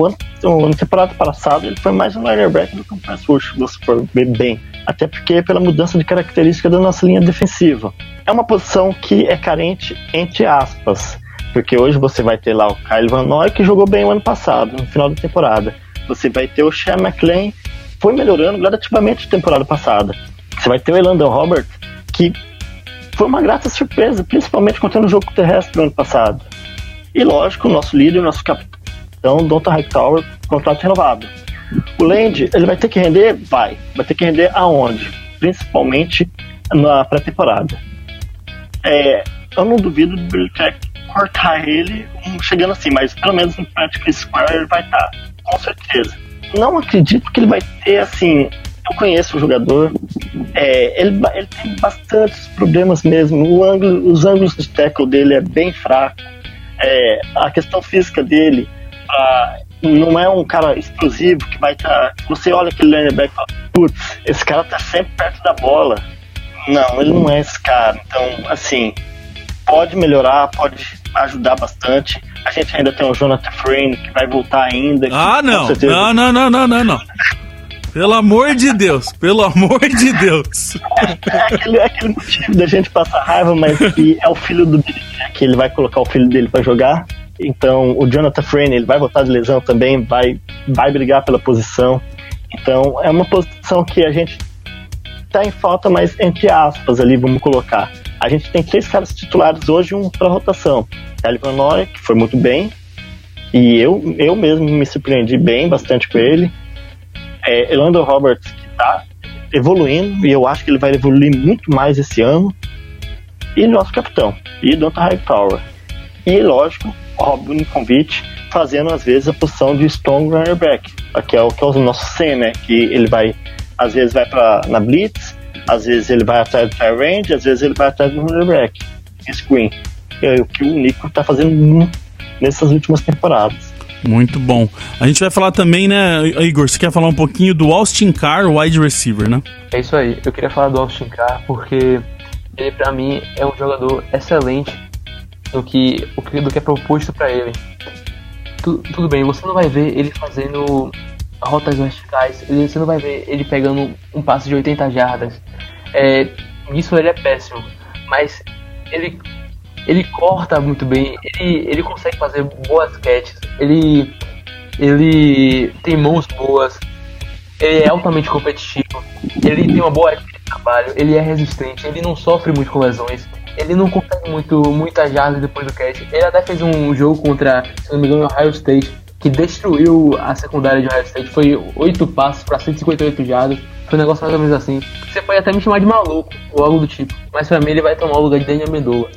na temporada passada, ele foi mais um linebacker do que um pass rush, se você for ver bem. Até porque pela mudança de característica da nossa linha defensiva. É uma posição que é carente, entre aspas, porque hoje você vai ter lá o Kyle Van Noy, que jogou bem o ano passado, no final da temporada. Você vai ter o Shea McClain, foi melhorando gradativamente na temporada passada. Você vai ter o Elandon Roberts, que foi uma grata surpresa, principalmente contando o jogo terrestre do ano passado. E lógico, o nosso líder, o nosso capitão, Donta Hightower, contrato renovado. O Land, ele vai ter que render? Vai ter que render aonde? Principalmente na pré-temporada. Eu não duvido do Belichick cortar ele chegando assim, mas pelo menos no practice square ele vai estar, com certeza. Não acredito que ele vai ter, assim, eu conheço o jogador, ele tem bastantes problemas mesmo, os ângulos de tackle dele é bem fraco, a questão física dele não é um cara explosivo que vai estar, você olha aquele linebacker e fala, putz, esse cara tá sempre perto da bola. Não, ele não é esse cara, então assim, pode melhorar, pode ajudar bastante. A gente ainda tem o Jonathan Frayne que vai voltar ainda. Não. Pelo amor de Deus, pelo amor de Deus. Aquele motivo da gente passar raiva, mas que é o filho do Billy Jack, ele vai colocar o filho dele pra jogar. Então o Jonathan Frame, ele vai voltar de lesão também, vai brigar pela posição. Então é uma posição que a gente tá em falta, mas entre aspas ali, vamos colocar. A gente tem 3 caras titulares hoje, um pra rotação. Kelly Van Noy, que foi muito bem, e eu mesmo me surpreendi bastante com ele. Elandon Roberts, que tá evoluindo, e eu acho que ele vai evoluir muito mais esse ano. E nosso capitão, e Donta Hightower. E lógico, o Rob Ninkovich fazendo às vezes a posição de strong runner back, que é o nosso C, né? Que ele vai, às vezes vai na blitz, às vezes ele vai atrás do tie range, às vezes ele vai atrás do runner back, screen. É o que o Nico tá fazendo muito nessas últimas temporadas. Muito bom. A gente vai falar também, né, Igor, você quer falar um pouquinho do Austin Carr, wide receiver, né? É isso aí, eu queria falar do Austin Carr porque ele pra mim é um jogador excelente do que é proposto pra ele. Tudo bem, você não vai ver ele fazendo rotas verticais, você não vai ver ele pegando um passe de 80 jardas. Nisso ele é péssimo, mas ele corta muito bem, ele consegue fazer boas catches, ele tem mãos boas, ele é altamente competitivo, ele tem uma boa ética de trabalho, ele é resistente, ele não sofre muito com lesões, ele não consegue muitas jardas depois do catch. Ele até fez um jogo contra, se não me engano, Ohio State, que destruiu a secundária de Ohio State, foi 8 passes para 158 jardas, foi um negócio mais ou menos assim. Você pode até me chamar de maluco, ou algo do tipo, mas pra mim ele vai tomar o lugar de Daniel Amendola.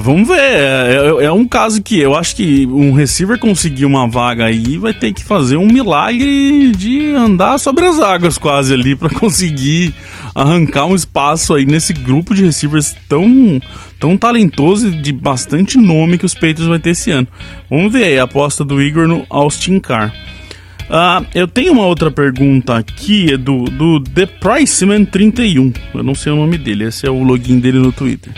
Vamos ver. É um caso que eu acho que um receiver conseguir uma vaga aí vai ter que fazer um milagre de andar sobre as águas quase ali pra conseguir arrancar um espaço aí nesse grupo de receivers tão talentoso e de bastante nome que os Patriots vai ter esse ano. Vamos ver aí a aposta do Igor no Austin Carr. Eu tenho uma outra pergunta aqui, do The Priceman 31. Eu não sei o nome dele, esse é o login dele no Twitter.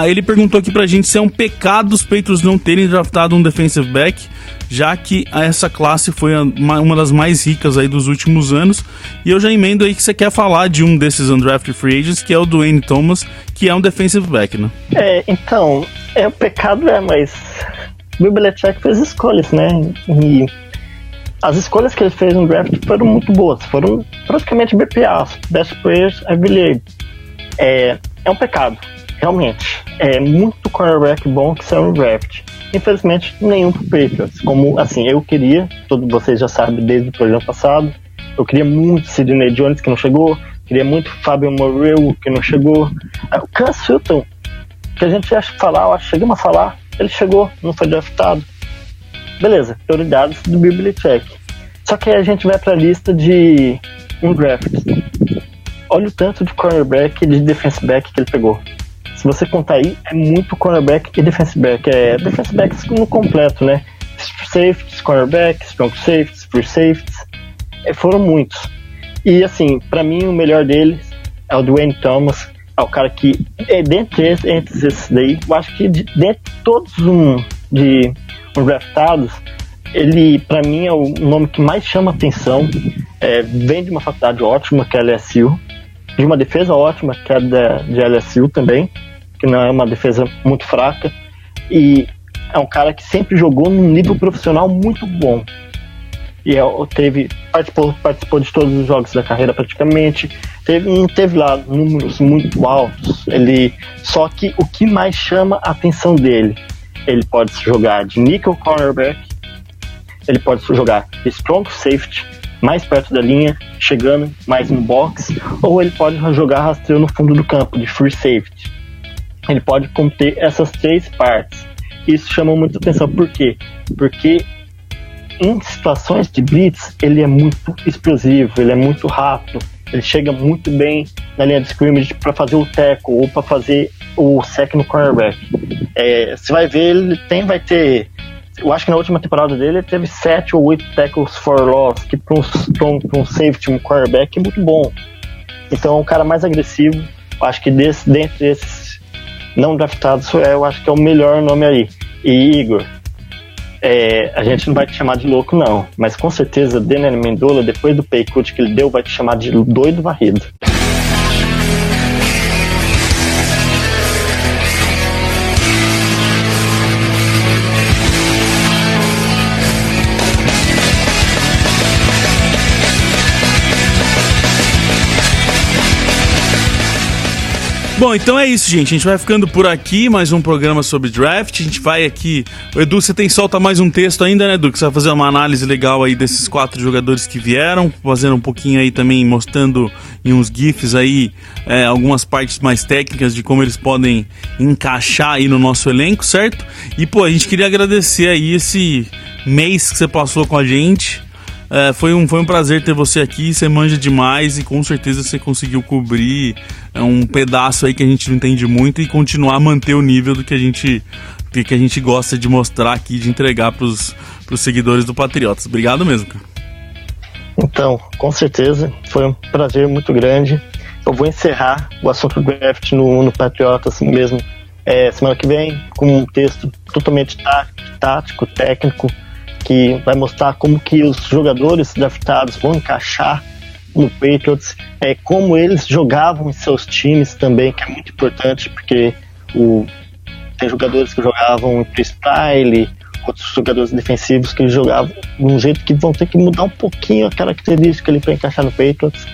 Ele perguntou aqui pra gente se é um pecado os Patriots não terem draftado um defensive back, já que essa classe foi uma das mais ricas aí dos últimos anos. E eu já emendo aí que você quer falar de um desses undrafted free agents, que é o Dwayne Thomas, que é um defensive back, né? Então, o pecado mas o Belichick fez escolhas, né? E as escolhas que ele fez no draft foram muito boas, foram praticamente BPAs, best players available. É um pecado. Realmente, é muito cornerback bom que saiu no draft. Infelizmente, nenhum pro Patriots. Como, assim, eu queria, todos vocês já sabem desde o programa passado, eu queria muito Sidney Jones, que não chegou, queria muito Fabio Morrell, que não chegou. O Cam Sutton, que a gente acha que chegamos a falar, ele chegou, não foi draftado. Beleza, prioridades do Bill Belichick. Só que aí a gente vai pra lista de draft. Olha o tanto de cornerback e de defensive back que ele pegou. Se você contar aí, é muito cornerback e defensive back. Defensive backs no completo, né? Safeties, cornerbacks, strong safeties, free safeties. Foram muitos. E assim, pra mim o melhor deles é o Dwayne Thomas. É o cara que, dentre esses daí, eu acho que dentre todos de draftados, ele pra mim é o nome que mais chama atenção. Vem de uma faculdade ótima, que é a LSU. De uma defesa ótima, que é de LSU também, que não é uma defesa muito fraca, e é um cara que sempre jogou num nível profissional muito bom, e participou de todos os jogos da carreira praticamente, não teve lá números muito altos, só que o que mais chama a atenção dele, ele pode jogar de nickel cornerback, ele pode jogar de strong safety, mais perto da linha, chegando mais no box, ou ele pode jogar rastreio no fundo do campo, de free safety. Ele pode conter essas 3 partes. Isso chama muita atenção. Por quê? Porque em situações de blitz, ele é muito explosivo, ele é muito rápido, ele chega muito bem na linha de scrimmage para fazer o tackle ou para fazer o sack no cornerback. Você vai ver, vai ter... Eu acho que na última temporada dele ele teve 7 ou 8 tackles for loss, que para um safety, um quarterback é muito bom. Então é um cara mais agressivo. Eu acho que dentre esses não draftados, eu acho que é o melhor nome aí. E Igor, a gente não vai te chamar de louco, não. Mas com certeza, Daniel Amendola, depois do paycut que ele deu, vai te chamar de doido varrido. Bom, então é isso, gente. A gente vai ficando por aqui, mais um programa sobre draft. A gente vai aqui... O Edu, você solta mais um texto ainda, né, Edu? Que você vai fazer uma análise legal aí desses 4 jogadores que vieram, fazendo um pouquinho aí também, mostrando em uns GIFs aí algumas partes mais técnicas de como eles podem encaixar aí no nosso elenco, certo? E, pô, a gente queria agradecer aí esse mês que você passou com a gente. Foi um prazer ter você aqui, você manja demais e com certeza você conseguiu cobrir um pedaço aí que a gente não entende muito e continuar a manter o nível do que a gente gosta de mostrar aqui, de entregar pros seguidores do Patriotas. Obrigado mesmo, cara. Então, com certeza, foi um prazer muito grande. Eu vou encerrar o assunto do draft no Patriotas mesmo semana que vem, com um texto totalmente tático, técnico, que vai mostrar como que os jogadores draftados vão encaixar no Patriots, como eles jogavam em seus times também, que é muito importante, porque tem jogadores que jogavam em freestyle, outros jogadores defensivos que jogavam de um jeito que vão ter que mudar um pouquinho a característica ali para encaixar no Patriots.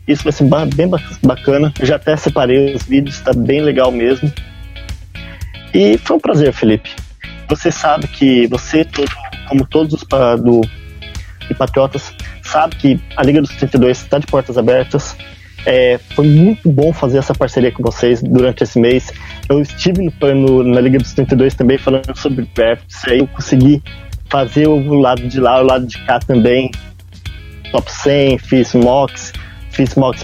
Isso vai ser bem bacana. Eu já até separei os vídeos, está bem legal mesmo. E foi um prazer, Felipe. Você sabe que como todos os do Patriotas, sabe que a Liga dos 32 está de portas abertas. Foi muito bom fazer essa parceria com vocês durante esse mês. Eu estive na Liga dos 32 também falando sobre drafts, aí eu consegui fazer o lado de lá, o lado de cá também, top 100, fiz mocks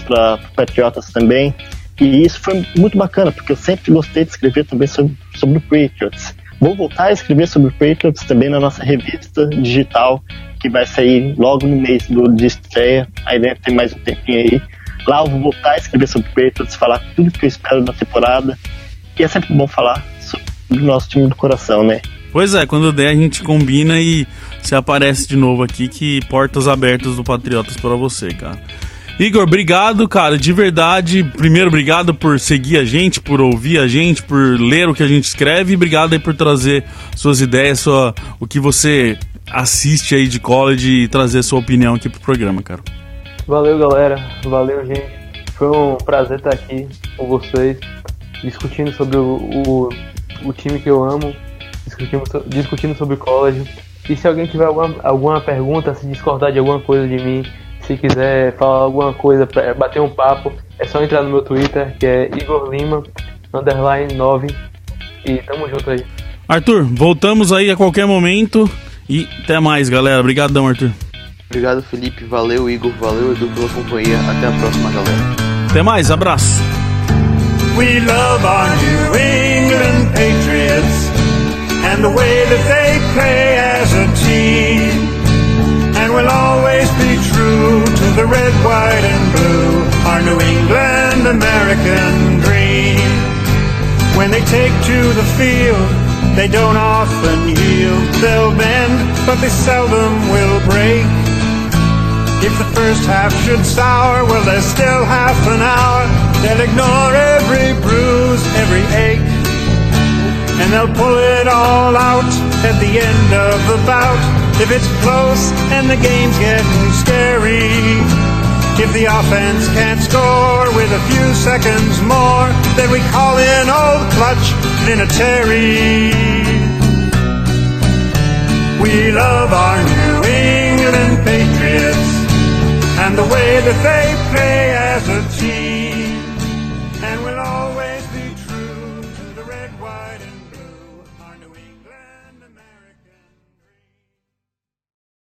para Patriotas também, e isso foi muito bacana, porque eu sempre gostei de escrever também sobre o Patriots. Vou voltar a escrever sobre o Patriots também na nossa revista digital, que vai sair logo no mês de estreia, aí deve ter mais um tempinho aí. Lá eu vou voltar a escrever sobre o Patriots, falar tudo que eu espero da temporada, e é sempre bom falar sobre o nosso time do coração, né? Pois é, quando der a gente combina e você aparece de novo aqui, que portas abertas do Patriotas para você, cara. Igor, obrigado, cara, de verdade. Primeiro, obrigado por seguir a gente, por ouvir a gente, por ler o que a gente escreve. E obrigado aí por trazer suas ideias, o que você assiste aí de college e trazer sua opinião aqui pro programa, cara. Valeu, galera. Valeu, gente. Foi um prazer estar aqui com vocês, discutindo sobre o time que eu amo, discutindo sobre college. E se alguém tiver alguma pergunta, se discordar de alguma coisa de mim, se quiser falar alguma coisa, bater um papo, é só entrar no meu Twitter, que é Igor Lima, _9, e tamo junto aí. Arthur, voltamos aí a qualquer momento e até mais, galera. Obrigadão, Arthur. Obrigado, Felipe. Valeu, Igor. Valeu, Edu, pela companhia. Até a próxima, galera. Até mais, abraço. We love our New England Patriots and the way that they play as a team. And we'll always be true to the red, white, and blue, our New England American dream. When they take to the field, they don't often yield. They'll bend, but they seldom will break. If the first half should sour, well, there's still half an hour. They'll ignore every bruise, every ache, and they'll pull it all out at the end of the bout. If it's close and the game's getting scary, if the offense can't score with a few seconds more, then we call in old clutch Vinatieri. We love our New England Patriots and the way that they play as a team.